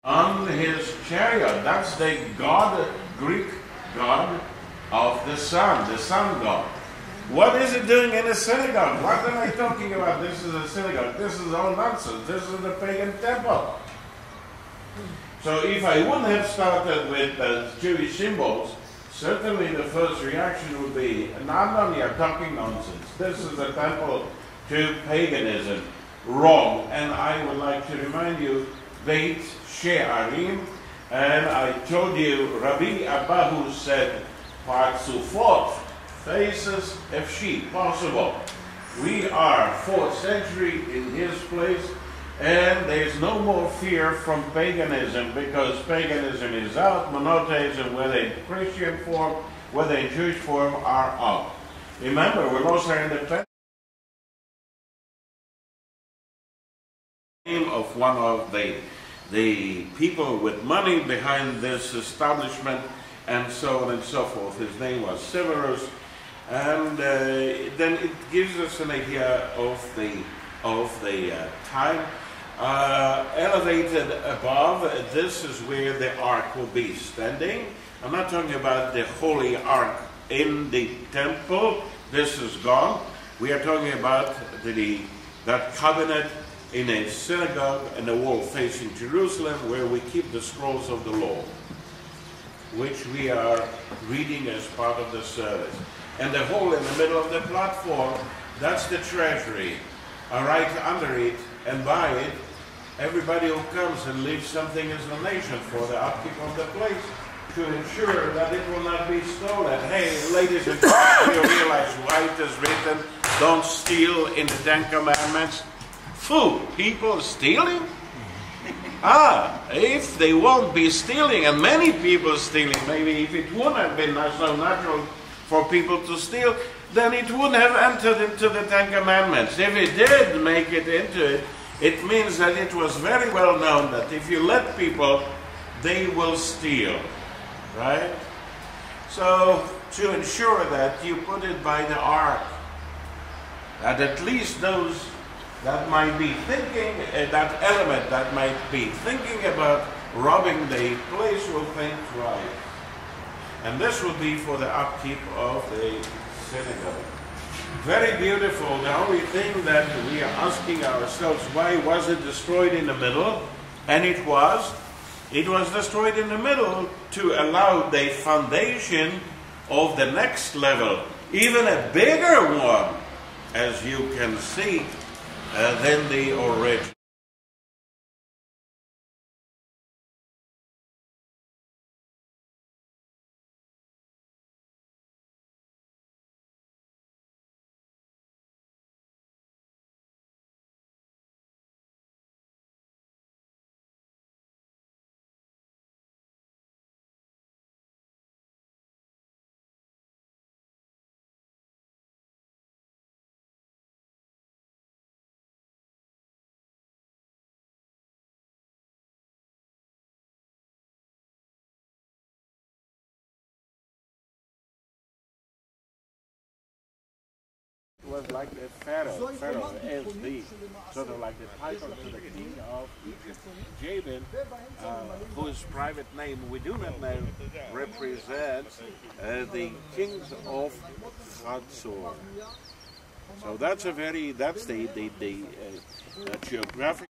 on his chariot. That's the god, Greek god of the sun god. What is it doing in a synagogue? What am I talking about? This is a synagogue. This is all nonsense. This is the pagan temple. So if I wouldn't have started with Jewish symbols, certainly the first reaction would be, Nandon, you're talking nonsense. This is a temple to paganism. Wrong. And I would like to remind you, Beit She'arim, and I told you, Rabbi Abahu said, Parzufot, faces of sheep, possible. We are 4th century in his place, and there's no more fear from paganism, because paganism is out, monotheism, whether in Christian form, whether in Jewish form, are out. Remember, we're also independent of one of the people with money behind this establishment, and so on and so forth. His name was Severus, and then it gives us an idea of the time. Elevated above, this is where the ark will be standing. I'm not talking about the holy ark in the temple. This is gone. We are talking about that cabinet in a synagogue and a wall facing Jerusalem, where we keep the scrolls of the law, which we are reading as part of the service. And the hole in the middle of the platform, that's the treasury. Right under it and by it, everybody who comes and leaves something as a donation for the upkeep of the place, to ensure that it will not be stolen. Hey, ladies and gentlemen, you realize why it is written, don't steal in the Ten Commandments? Food, people stealing? If they won't be stealing, and many people stealing, maybe if it wouldn't have been so natural for people to steal, then it wouldn't have entered into the Ten Commandments. If it did make it into it, it means that it was very well known that if you let people, they will steal, right? So to ensure that you put it by the ark, that at least those that might be thinking, that element that might be thinking about robbing the place will think twice. And this will be for the upkeep of the synagogue. Very beautiful. The only thing that we are asking ourselves, why was it destroyed in the middle? And it was destroyed in the middle to allow the foundation of the next level, even a bigger one, as you can see, than the original. Was like the Pharaoh is the sort of like the title to the king of Egypt. Jabin, whose private name we do not know, represents the kings of Hatzor. So that's the geographic.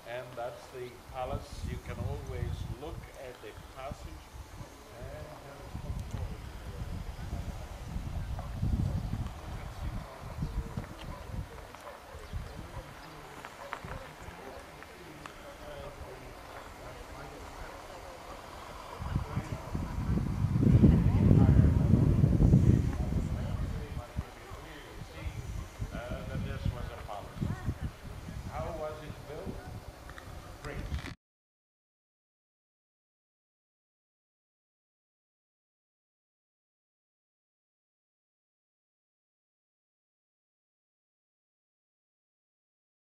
And that's the palace. You can always look at the passage.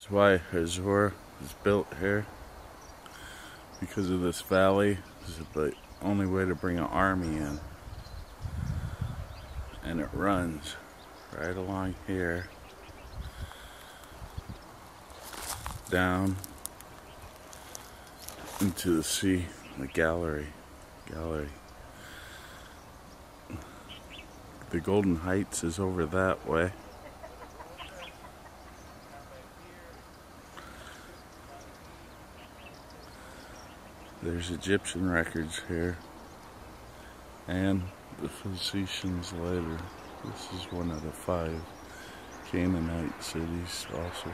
That's why Hazor is built here. because of this valley. This is the only way to bring an army in. And it runs right along here, down into the sea, the gallery. The Golden Heights is over that way. There's Egyptian records here, and the Phoenicians later. This is one of the 5 Canaanite cities also.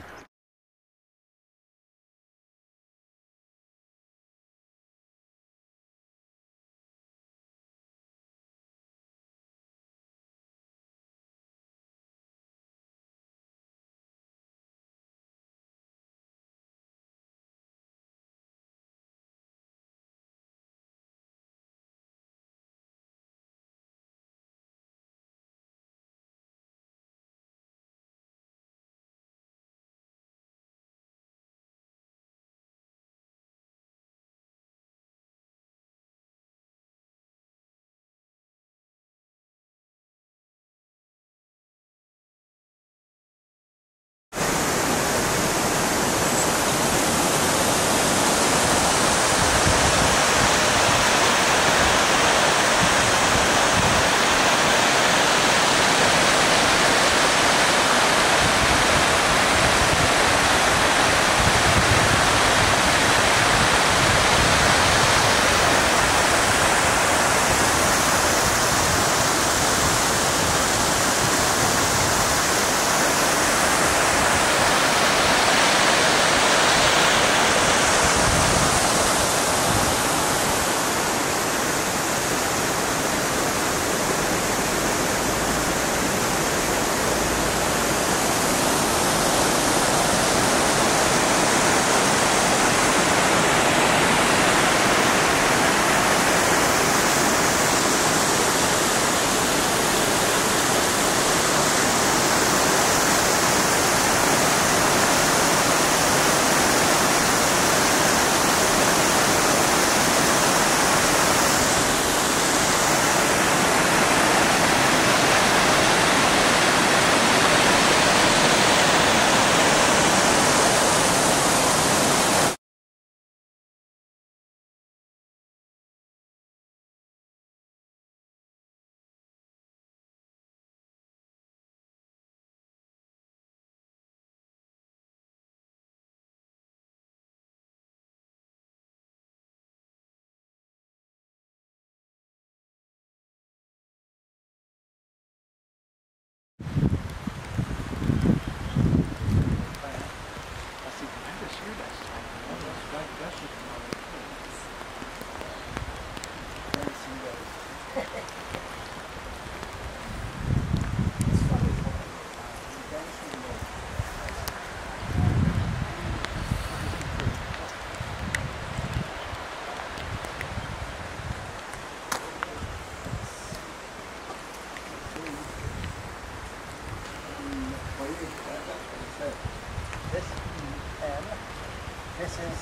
This is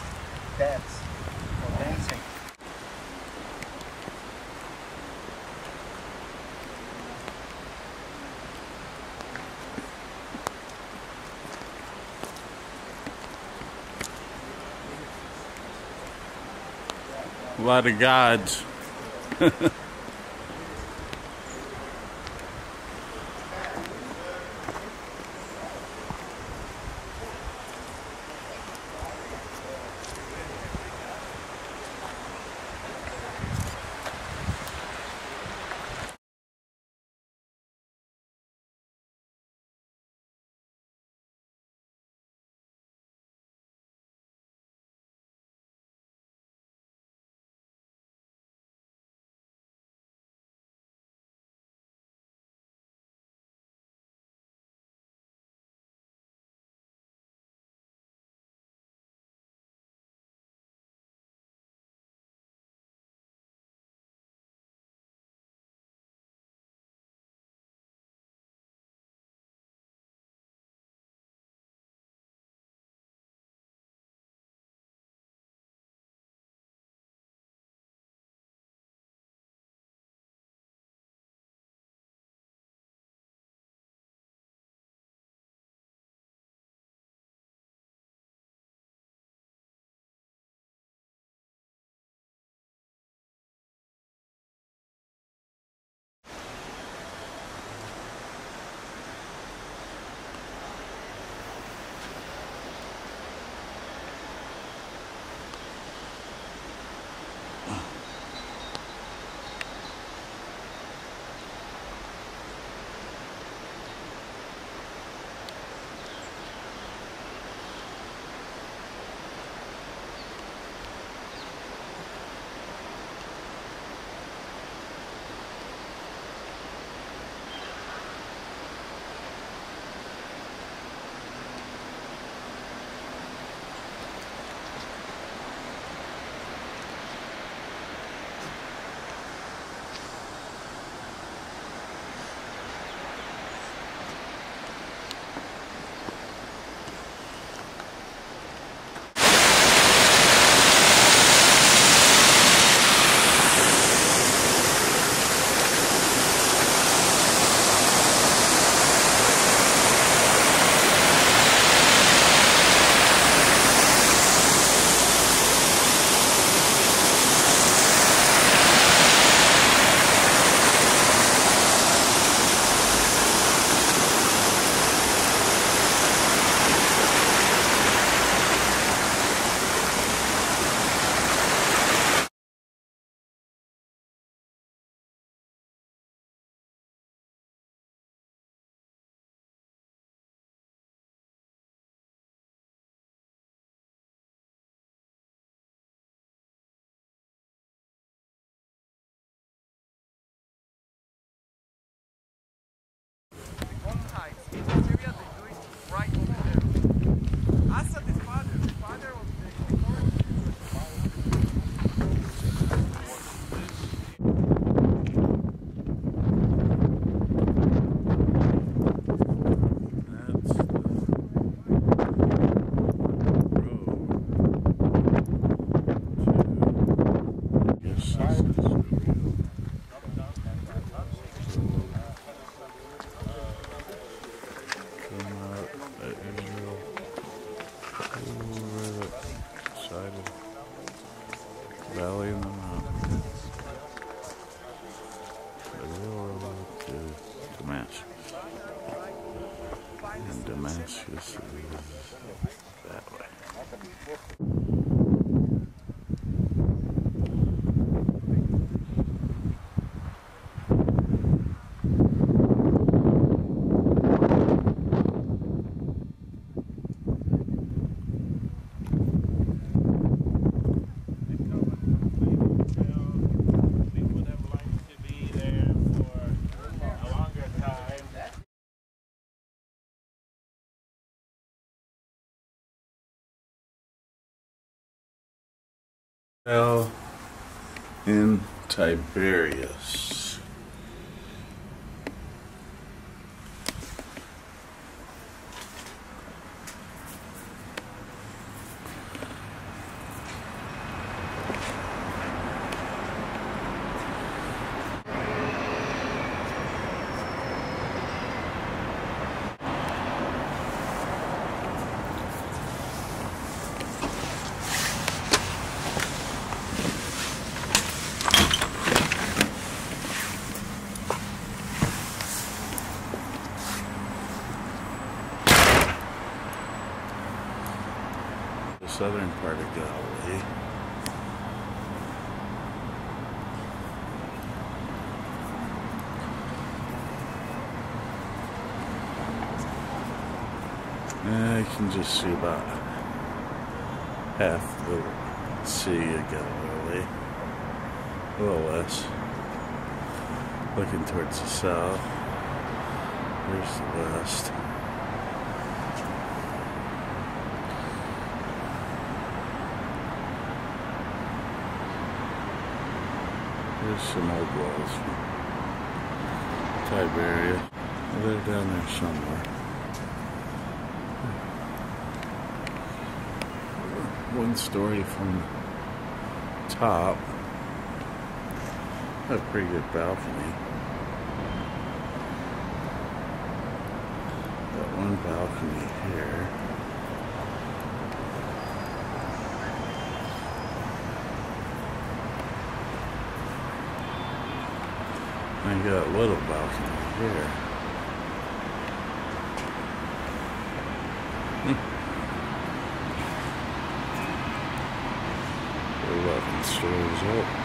dance, or dancing. A lot of gods. Let's just that way. Hotel in Tiberias. The southern part of Galilee. I can just see about half the Sea of Galilee, a little less. Looking towards the south, there's the west. There's some old walls from Tiberias. They're down there somewhere. One story from the top. A pretty good balcony. Got one balcony here. I got a little balcony here. 11 stories up.